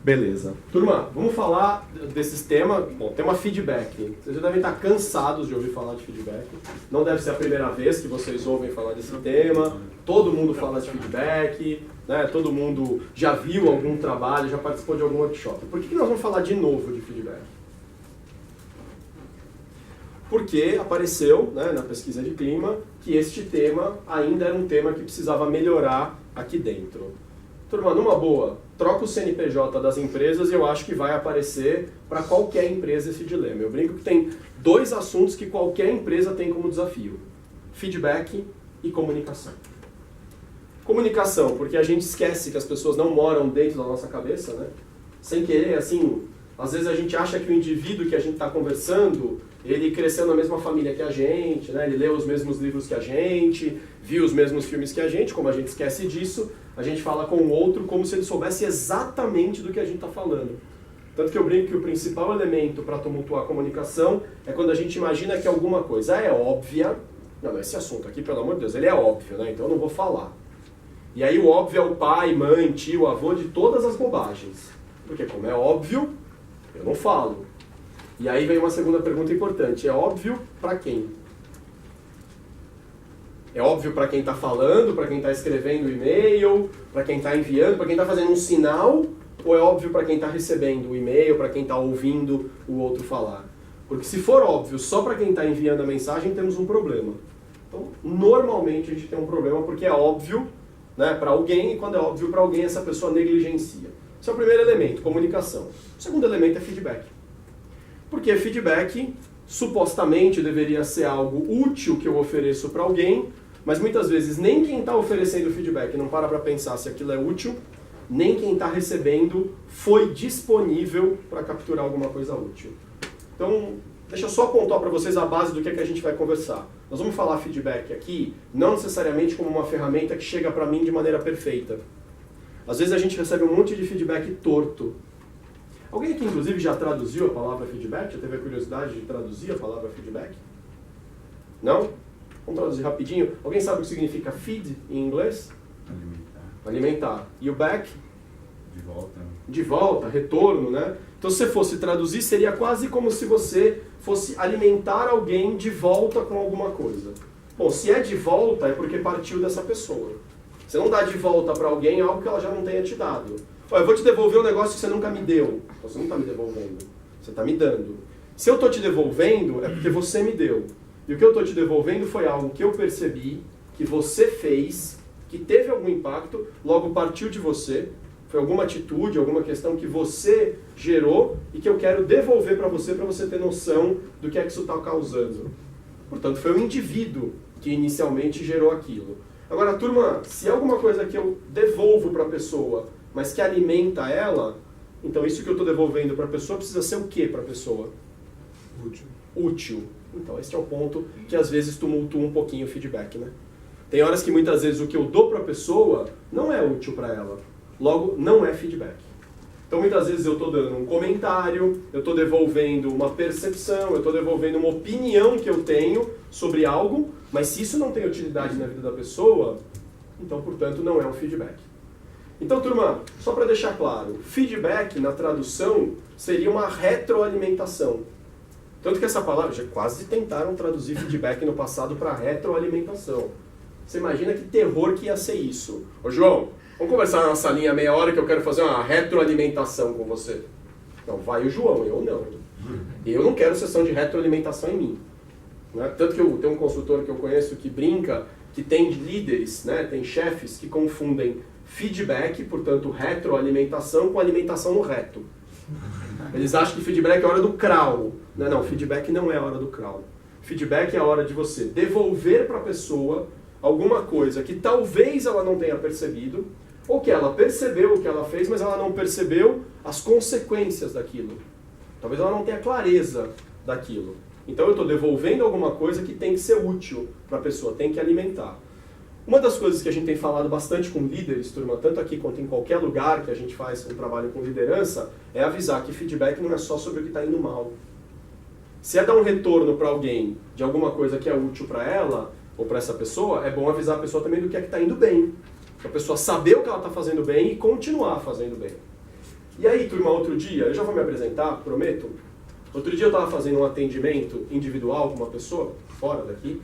Beleza. Turma, vamos falar desses temas. Bom, tema feedback. Vocês já devem estar cansados de ouvir falar de feedback. Não deve ser a primeira vez que vocês ouvem falar desse tema. Todo mundo fala de feedback, né? Todo mundo já viu algum trabalho, já participou de algum workshop. Por que nós vamos falar de novo de feedback? Porque apareceu, né, na pesquisa de clima que este tema ainda era um tema que precisava melhorar aqui dentro. Turma, numa boa, troca o CNPJ das empresas e eu acho que vai aparecer para qualquer empresa esse dilema. Eu brinco que tem dois assuntos que qualquer empresa tem como desafio: feedback e comunicação. Comunicação, porque a gente esquece que as pessoas não moram dentro da nossa cabeça, né? Sem querer, assim, às vezes a gente acha que o indivíduo que a gente está conversando, ele cresceu na mesma família que a gente, né? Ele leu os mesmos livros que a gente, viu os mesmos filmes que a gente. Como a gente esquece disso, a gente fala com o outro como se ele soubesse exatamente do que a gente está falando. Tanto que eu brinco que o principal elemento para tumultuar a comunicação é quando a gente imagina que alguma coisa é óbvia. Não, esse assunto aqui, pelo amor de Deus, ele é óbvio, né? Então eu não vou falar. E aí o óbvio é o pai, mãe, tio, avô de todas as bobagens. Porque como é óbvio, eu não falo. E aí vem uma segunda pergunta importante. É óbvio para quem? É óbvio para quem está falando, para quem está escrevendo o e-mail, para quem está enviando, para quem está fazendo um sinal? Ou é óbvio para quem está recebendo o e-mail, para quem está ouvindo o outro falar? Porque se for óbvio só para quem está enviando a mensagem, temos um problema. Então, normalmente a gente tem um problema porque é óbvio, né, para alguém, e quando é óbvio para alguém, essa pessoa negligencia. Esse é o primeiro elemento, comunicação. O segundo elemento é feedback. Porque feedback, supostamente, deveria ser algo útil que eu ofereço para alguém, mas muitas vezes nem quem está oferecendo feedback não para pensar se aquilo é útil, nem quem está recebendo foi disponível para capturar alguma coisa útil. Então, deixa eu só apontar para vocês a base do que é que a gente vai conversar. Nós vamos falar feedback aqui, não necessariamente como uma ferramenta que chega para mim de maneira perfeita. Às vezes a gente recebe um monte de feedback torto. Alguém aqui, inclusive, já traduziu a palavra feedback? Já teve a curiosidade de traduzir a palavra feedback? Não? Vamos traduzir rapidinho. Alguém sabe o que significa feed em inglês? Alimentar. E o back? De volta. De volta, retorno, né? Então, se você fosse traduzir, seria quase como se você fosse alimentar alguém de volta com alguma coisa. Bom, se é de volta, é porque partiu dessa pessoa. Você não dá de volta para alguém algo que ela já não tenha te dado. Olha, eu vou te devolver um negócio que você nunca me deu. Você não está me devolvendo, você está me dando. Se eu estou te devolvendo, é porque você me deu. E o que eu estou te devolvendo foi algo que eu percebi, que você fez, que teve algum impacto, logo partiu de você, foi alguma atitude, alguma questão que você gerou e que eu quero devolver para você ter noção do que é que isso está causando. Portanto, foi o indivíduo que inicialmente gerou aquilo. Agora, turma, se é alguma coisa que eu devolvo para a pessoa, mas que alimenta ela, então isso que eu estou devolvendo para a pessoa precisa ser o que para a pessoa? Útil. Útil. Então, esse é o ponto que às vezes tumultua um pouquinho o feedback, né? Tem horas que muitas vezes o que eu dou para a pessoa não é útil para ela. Logo, não é feedback. Então, muitas vezes eu estou dando um comentário, eu estou devolvendo uma percepção, eu estou devolvendo uma opinião que eu tenho sobre algo, mas se isso não tem utilidade na vida da pessoa, então, portanto, não é um feedback. Então, turma, só para deixar claro, feedback na tradução seria uma retroalimentação. Tanto que essa palavra, já quase tentaram traduzir feedback no passado para retroalimentação. Você imagina que terror que ia ser isso. Ô João, vamos conversar na nossa linha meia hora que eu quero fazer uma retroalimentação com você. Não, vai o João, eu não. Eu não quero sessão de retroalimentação em mim. Né? Tanto que eu tenho um consultor que eu conheço que brinca que tem líderes, né? Tem chefes que confundem feedback, portanto retroalimentação, com alimentação no reto. Eles acham que feedback é a hora do crawl. Não, feedback não é a hora do crawl. Feedback é a hora de você devolver para a pessoa alguma coisa que talvez ela não tenha percebido, ou que ela percebeu o que ela fez, mas ela não percebeu as consequências daquilo. Talvez ela não tenha clareza daquilo. Então eu estou devolvendo alguma coisa que tem que ser útil para a pessoa, tem que alimentar. Uma das coisas que a gente tem falado bastante com líderes, turma, tanto aqui quanto em qualquer lugar que a gente faz um trabalho com liderança, é avisar que feedback não é só sobre o que está indo mal. Se é dar um retorno para alguém de alguma coisa que é útil para ela, ou para essa pessoa, é bom avisar a pessoa também do que é que está indo bem. Para a pessoa saber o que ela está fazendo bem e continuar fazendo bem. E aí, turma, outro dia, eu já vou me apresentar, prometo. Outro dia eu estava fazendo um atendimento individual com uma pessoa, fora daqui.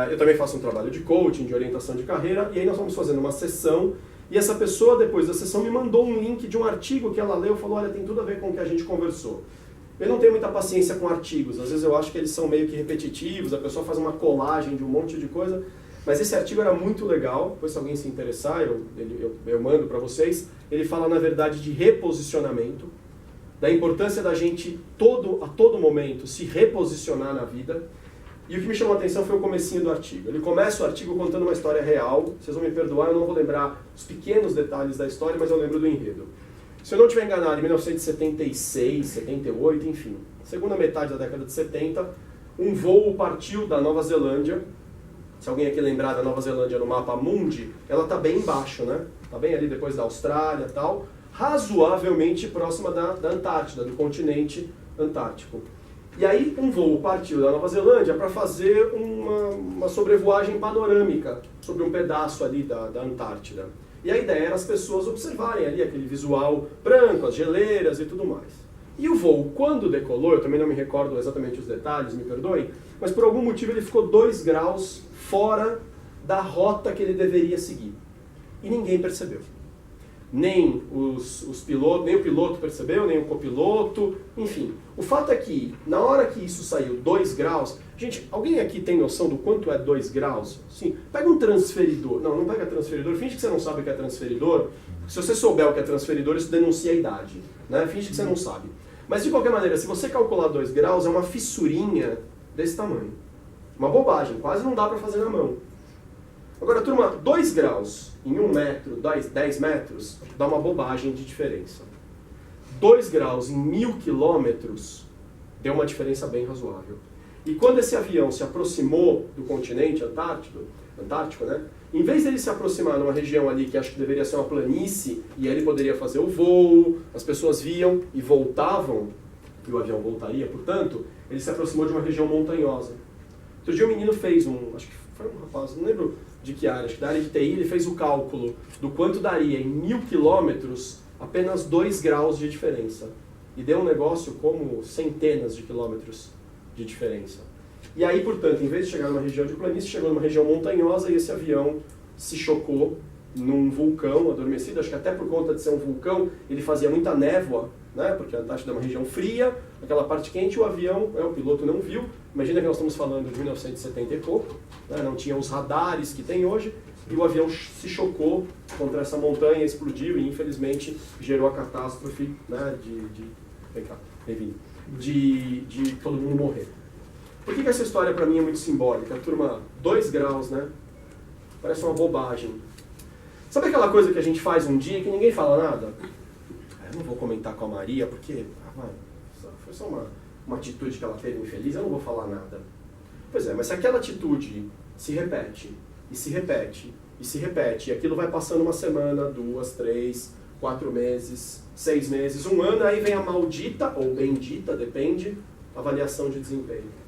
Eu também faço um trabalho de coaching, de orientação de carreira, e aí nós fomos fazendo uma sessão, e essa pessoa, depois da sessão, me mandou um link de um artigo que ela leu, falou, olha, tem tudo a ver com o que a gente conversou. Eu não tenho muita paciência com artigos, às vezes eu acho que eles são meio que repetitivos, a pessoa faz uma colagem de um monte de coisa, mas esse artigo era muito legal, depois se alguém se interessar, eu mando para vocês. Ele fala, na verdade, de reposicionamento, da importância da gente a todo momento se reposicionar na vida. E o que me chamou a atenção foi o comecinho do artigo. Ele começa o artigo contando uma história real, vocês vão me perdoar, eu não vou lembrar os pequenos detalhes da história, mas eu lembro do enredo. Se eu não estiver enganado, em 1976, 78, enfim, segunda metade da década de 70, um voo partiu da Nova Zelândia. Se alguém aqui lembrar da Nova Zelândia no mapa mundi, ela está bem embaixo, né? Está bem ali depois da Austrália e tal, razoavelmente próxima da Antártida, do continente antártico. E aí um voo partiu da Nova Zelândia para fazer uma sobrevoagem panorâmica sobre um pedaço ali da Antártida. E a ideia era as pessoas observarem ali aquele visual branco, as geleiras e tudo mais. E o voo, quando decolou, eu também não me recordo exatamente os detalhes, me perdoem, mas por algum motivo ele ficou 2 graus fora da rota que ele deveria seguir. E ninguém percebeu. Nem nem o piloto percebeu, nem o copiloto, enfim. O fato é que, na hora que isso saiu 2 graus... Gente, alguém aqui tem noção do quanto é 2 graus? Sim, pega um transferidor. Não pega transferidor. Finge que você não sabe o que é transferidor. Se você souber o que é transferidor, isso denuncia a idade. Né? Finge que você não sabe. Mas, de qualquer maneira, se você calcular 2 graus, é uma fissurinha desse tamanho. Uma bobagem, quase não dá para fazer na mão. Agora, turma, 2 graus em 1 metro, 10 metros, dá uma bobagem de diferença. 2 graus em 1000 quilômetros deu uma diferença bem razoável. E quando esse avião se aproximou do continente antártico, né? Em vez dele se aproximar numa região ali que acho que deveria ser uma planície, e aí ele poderia fazer o voo, as pessoas viam e voltavam, e o avião voltaria, portanto, ele se aproximou de uma região montanhosa. Outro dia um menino fez acho que foi um rapaz, não lembro de que área, acho que da área de TI, ele fez o cálculo do quanto daria em 1000 quilômetros apenas 2 graus de diferença. E deu um negócio como centenas de quilômetros de diferença. E aí, portanto, em vez de chegar numa região de planície, chegou numa região montanhosa e esse avião se chocou num vulcão adormecido. Acho que até por conta de ser um vulcão, ele fazia muita névoa, né? Porque a Antártida é uma região fria, aquela parte quente, o avião, o piloto não viu. Imagina que nós estamos falando de 1970 e pouco, né? Não tinha os radares que tem hoje, e o avião se chocou contra essa montanha, explodiu e infelizmente gerou a catástrofe, né? Vem cá, bem-vindo. De todo mundo morrer. Por que essa história para mim é muito simbólica? Turma, 2 graus, né? Parece uma bobagem. Sabe aquela coisa que a gente faz um dia que ninguém fala nada? Eu não vou comentar com a Maria porque foi só uma atitude que ela teve infeliz, eu não vou falar nada. Pois é, mas se aquela atitude se repete, e se repete, e se repete, e aquilo vai passando uma semana, 2, 3, 4 meses, 6 meses, 1 ano, aí vem a maldita, ou bendita, depende, avaliação de desempenho.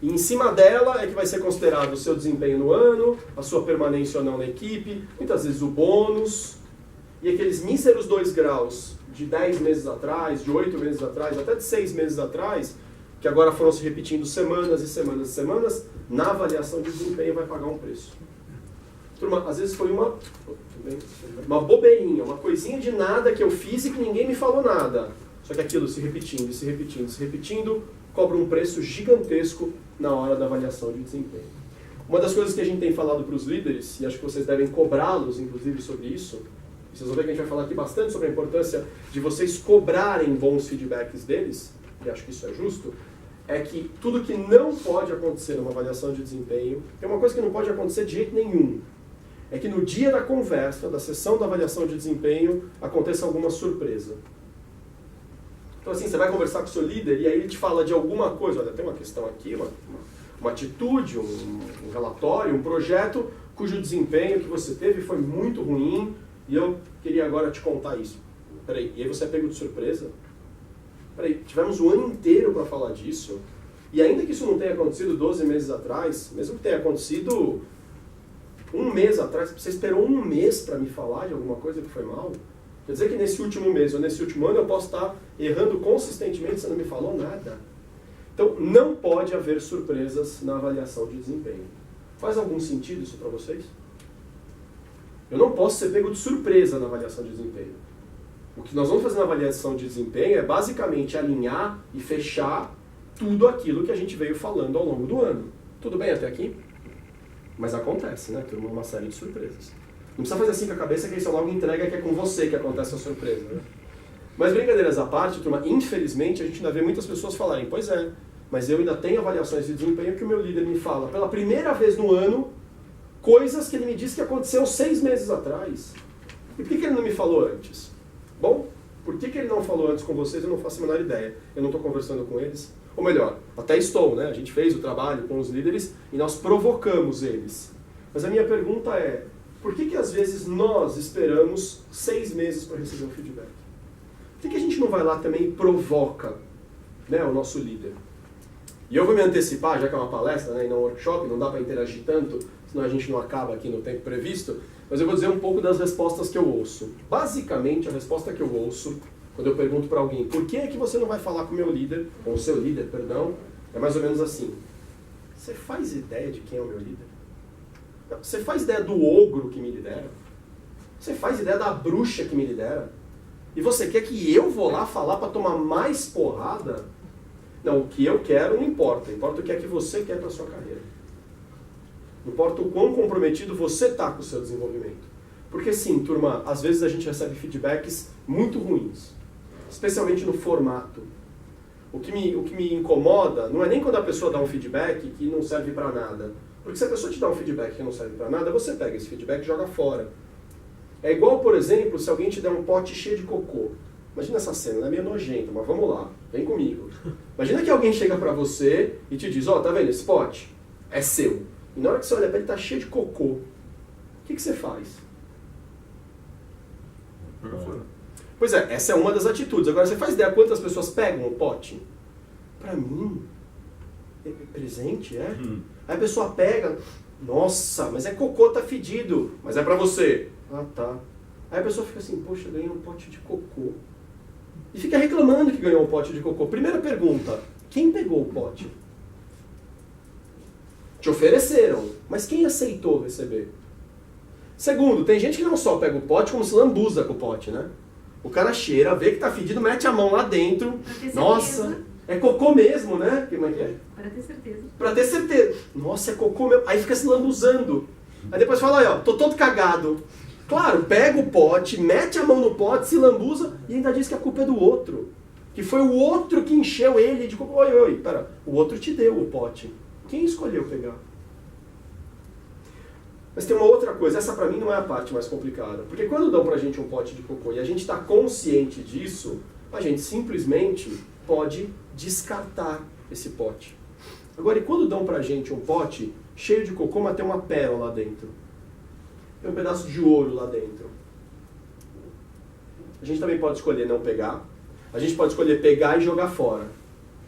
E em cima dela é que vai ser considerado o seu desempenho no ano, a sua permanência ou não na equipe, muitas vezes o bônus, e aqueles míseros 2 graus de 10 meses atrás, de 8 meses atrás, até de 6 meses atrás, que agora foram se repetindo semanas e semanas e semanas, na avaliação de desempenho vai pagar um preço. Turma, às vezes foi uma bobeirinha, uma coisinha de nada que eu fiz e que ninguém me falou nada. Só que aquilo se repetindo, se repetindo, se repetindo, cobra um preço gigantesco na hora da avaliação de desempenho. Uma das coisas que a gente tem falado para os líderes, e acho que vocês devem cobrá-los, inclusive, sobre isso, vocês vão ver que a gente vai falar aqui bastante sobre a importância de vocês cobrarem bons feedbacks deles, e acho que isso é justo, é que tudo que não pode acontecer numa avaliação de desempenho, tem uma coisa que não pode acontecer de jeito nenhum, é que no dia da conversa, da sessão da avaliação de desempenho, aconteça alguma surpresa. Então assim, você vai conversar com o seu líder e aí ele te fala de alguma coisa, olha, tem uma questão aqui, uma atitude, um relatório, um projeto cujo desempenho que você teve foi muito ruim e eu queria agora te contar isso. Peraí, e aí você é pego de surpresa? Peraí, tivemos o ano inteiro para falar disso e ainda que isso não tenha acontecido 12 meses atrás, mesmo que tenha acontecido 1 mês atrás, você esperou 1 mês para me falar de alguma coisa que foi mal? Quer dizer que nesse último mês ou nesse último ano eu posso estar errando consistentemente e você não me falou nada. Então, não pode haver surpresas na avaliação de desempenho. Faz algum sentido isso para vocês? Eu não posso ser pego de surpresa na avaliação de desempenho. O que nós vamos fazer na avaliação de desempenho é basicamente alinhar e fechar tudo aquilo que a gente veio falando ao longo do ano. Tudo bem até aqui? Mas acontece, né, turma? Uma série de surpresas. Não precisa fazer assim com a cabeça que aí você logo entrega que é com você que acontece a surpresa, né? Mas brincadeiras à parte, turma, infelizmente a gente ainda vê muitas pessoas falarem, pois é, mas eu ainda tenho avaliações de desempenho que o meu líder me fala pela primeira vez no ano coisas que ele me disse que aconteceu 6 meses atrás. E por que ele não me falou antes? Bom, por que ele não falou antes com vocês, eu não faço a menor ideia. Eu não estou conversando com eles. Ou melhor, até estou, né? A gente fez o trabalho com os líderes e nós provocamos eles. Mas a minha pergunta é, por que às vezes nós esperamos 6 meses para receber um feedback? Por que a gente não vai lá também e provoca, né, o nosso líder? E eu vou me antecipar, já que é uma palestra, né, e não um workshop, não dá para interagir tanto, senão a gente não acaba aqui no tempo previsto, mas eu vou dizer um pouco das respostas que eu ouço. Basicamente, a resposta que eu ouço, quando eu pergunto para alguém, por que é que você não vai falar com o meu líder, ou o seu líder, perdão, é mais ou menos assim, você faz ideia de quem é o meu líder? Você faz ideia do ogro que me lidera? Você faz ideia da bruxa que me lidera? E você quer que eu vou lá falar para tomar mais porrada? Não, o que eu quero não importa. Importa o que é que você quer para a sua carreira. Importa o quão comprometido você está com o seu desenvolvimento. Porque sim, turma, às vezes a gente recebe feedbacks muito ruins. Especialmente no formato. O que me incomoda não é nem quando a pessoa dá um feedback que não serve para nada. Porque se a pessoa te dá um feedback que não serve para nada, você pega esse feedback e joga fora. É igual, por exemplo, se alguém te der um pote cheio de cocô. Imagina essa cena, ela é meio nojenta, mas vamos lá, vem comigo. Imagina que alguém chega pra você e te diz, ó, tá vendo, esse pote é seu. E na hora que você olha pra ele, tá cheio de cocô. O que você faz? Pois é, essa é uma das atitudes. Agora, você faz ideia quantas pessoas pegam o pote? Pra mim, é presente, é? Aí a pessoa pega, nossa, mas é cocô, tá fedido. Mas é pra você. Ah, tá. Aí a pessoa fica assim, poxa, ganhei um pote de cocô. E fica reclamando que ganhou um pote de cocô. Primeira pergunta, quem pegou o pote? Te ofereceram, mas quem aceitou receber? Segundo, tem gente que não só pega o pote, como se lambuza com o pote, né? O cara cheira, vê que tá fedido, mete a mão lá dentro. Nossa, é cocô mesmo, né? Como é que é? Pra ter certeza. Pra ter certeza. Nossa, é cocô mesmo. Aí fica se lambuzando. Aí depois fala, aí, ó, tô todo cagado. Claro, pega o pote, mete a mão no pote, se lambuza e ainda diz que a culpa é do outro. Que foi o outro que encheu ele de cocô. Oi, pera, o outro te deu o pote. Quem escolheu pegar? Mas tem uma outra coisa, essa pra mim não é a parte mais complicada. Porque quando dão pra gente um pote de cocô e a gente tá consciente disso, a gente simplesmente pode descartar esse pote. Agora, e quando dão pra gente um pote cheio de cocô, mas tem uma pérola lá dentro? Tem um pedaço de ouro lá dentro. A gente também pode escolher não pegar. A gente pode escolher pegar e jogar fora.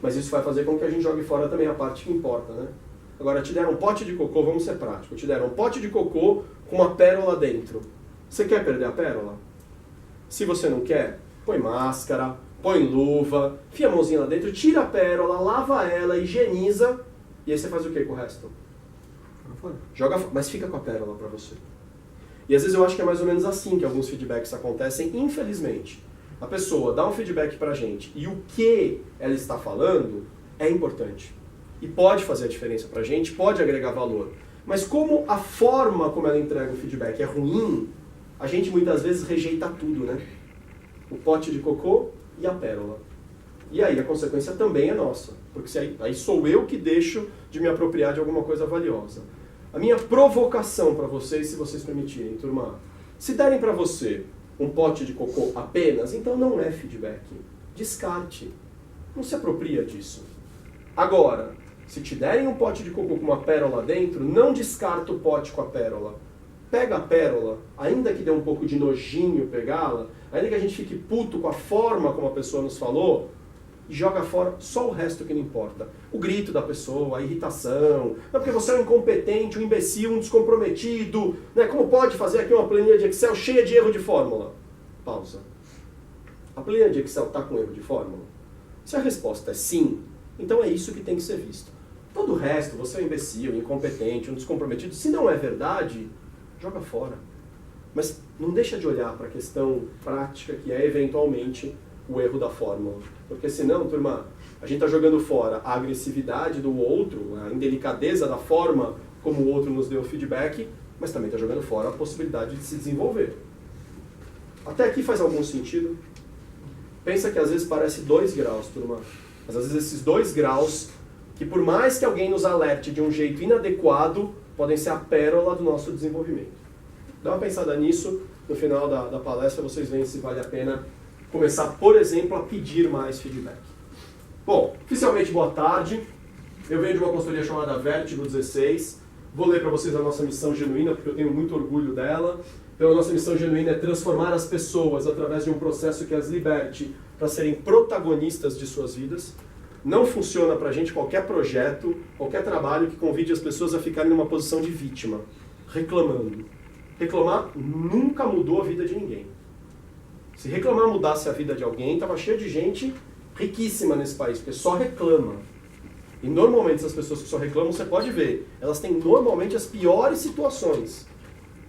Mas isso vai fazer com que a gente jogue fora também a parte que importa, né? Agora, te deram um pote de cocô, vamos ser práticos. Te deram um pote de cocô com uma pérola dentro. Você quer perder a pérola? Se você não quer, põe máscara, põe luva, enfia a mãozinha lá dentro, tira a pérola, lava ela, higieniza. E aí você faz o que com o resto? Joga fora, mas fica com a pérola pra você. E às vezes eu acho que é mais ou menos assim que alguns feedbacks acontecem, infelizmente. A pessoa dá um feedback pra gente e o que ela está falando é importante. E pode fazer a diferença pra gente, pode agregar valor. Mas como a forma como ela entrega o feedback é ruim, a gente muitas vezes rejeita tudo, né? O pote de cocô e a pérola. E aí a consequência também é nossa. Porque aí sou eu que deixo de me apropriar de alguma coisa valiosa. A minha provocação para vocês, se vocês permitirem, turma, se derem para você um pote de cocô apenas, então não é feedback. Descarte. Não se apropria disso. Agora, se te derem um pote de cocô com uma pérola dentro, não descarta o pote com a pérola. Pega a pérola, ainda que dê um pouco de nojinho pegá-la, ainda que a gente fique puto com a forma como a pessoa nos falou, e joga fora só o resto que não importa. O grito da pessoa, a irritação, não porque você é um incompetente, um imbecil, um descomprometido, né? Como pode fazer aqui uma planilha de Excel cheia de erro de fórmula? Pausa. A planilha de Excel está com erro de fórmula? Se a resposta é sim, então é isso que tem que ser visto. Todo o resto, você é um imbecil, incompetente, um descomprometido, se não é verdade, joga fora. Mas não deixa de olhar para a questão prática, que é eventualmente o erro da fórmula. Porque senão, turma, a gente está jogando fora a agressividade do outro, a indelicadeza da forma como o outro nos deu feedback, mas também está jogando fora a possibilidade de se desenvolver. Até aqui faz algum sentido? Pensa que às vezes parece 2 graus, turma. Mas às vezes esses 2 graus, que por mais que alguém nos alerte de um jeito inadequado, podem ser a pérola do nosso desenvolvimento. Dá uma pensada nisso, no final da palestra vocês veem se vale a pena começar, por exemplo, a pedir mais feedback. Bom, oficialmente boa tarde. Eu venho de uma consultoria chamada Vertigo 16. Vou ler para vocês a nossa missão genuína, porque eu tenho muito orgulho dela. Então, a nossa missão genuína é transformar as pessoas através de um processo que as liberte para serem protagonistas de suas vidas. Não funciona para a gente qualquer projeto, qualquer trabalho que convide as pessoas a ficarem numa posição de vítima, reclamando. Reclamar nunca mudou a vida de ninguém. Se reclamar mudasse a vida de alguém, estava cheio de gente riquíssima nesse país, porque só reclama. E normalmente essas pessoas que só reclamam, você pode ver, elas têm normalmente as piores situações.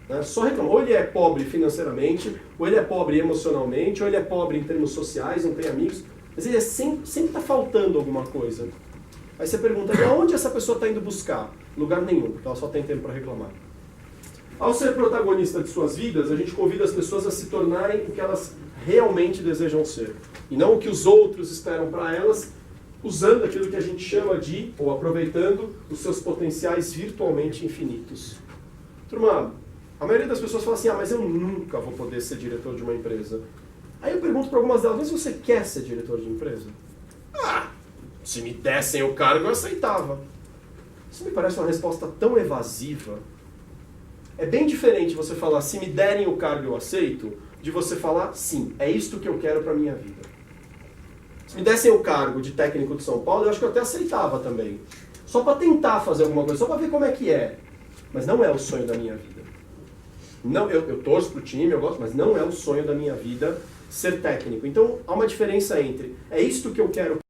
Né? Só reclamam. Ou ele é pobre financeiramente, ou ele é pobre emocionalmente, ou ele é pobre em termos sociais, não tem amigos. Mas ele sempre está faltando alguma coisa. Aí você pergunta, de onde essa pessoa está indo buscar? Lugar nenhum, porque ela só tem tempo para reclamar. Ao ser protagonista de suas vidas, a gente convida as pessoas a se tornarem o que elas realmente desejam ser. E não o que os outros esperam para elas, usando aquilo que a gente chama de, ou aproveitando, os seus potenciais virtualmente infinitos. Turma, a maioria das pessoas fala assim, mas eu nunca vou poder ser diretor de uma empresa. Aí eu pergunto para algumas delas, mas você quer ser diretor de empresa? Se me dessem o cargo, eu aceitava. Isso me parece uma resposta tão evasiva. É bem diferente você falar, se me derem o cargo, eu aceito, de você falar, sim, é isto que eu quero para a minha vida. Se me dessem o cargo de técnico de São Paulo, eu acho que eu até aceitava também. Só para tentar fazer alguma coisa, só para ver como é que é. Mas não é o sonho da minha vida. Não, eu torço pro time, eu gosto, mas não é o sonho da minha vida ser técnico. Então, há uma diferença entre, é isto que eu quero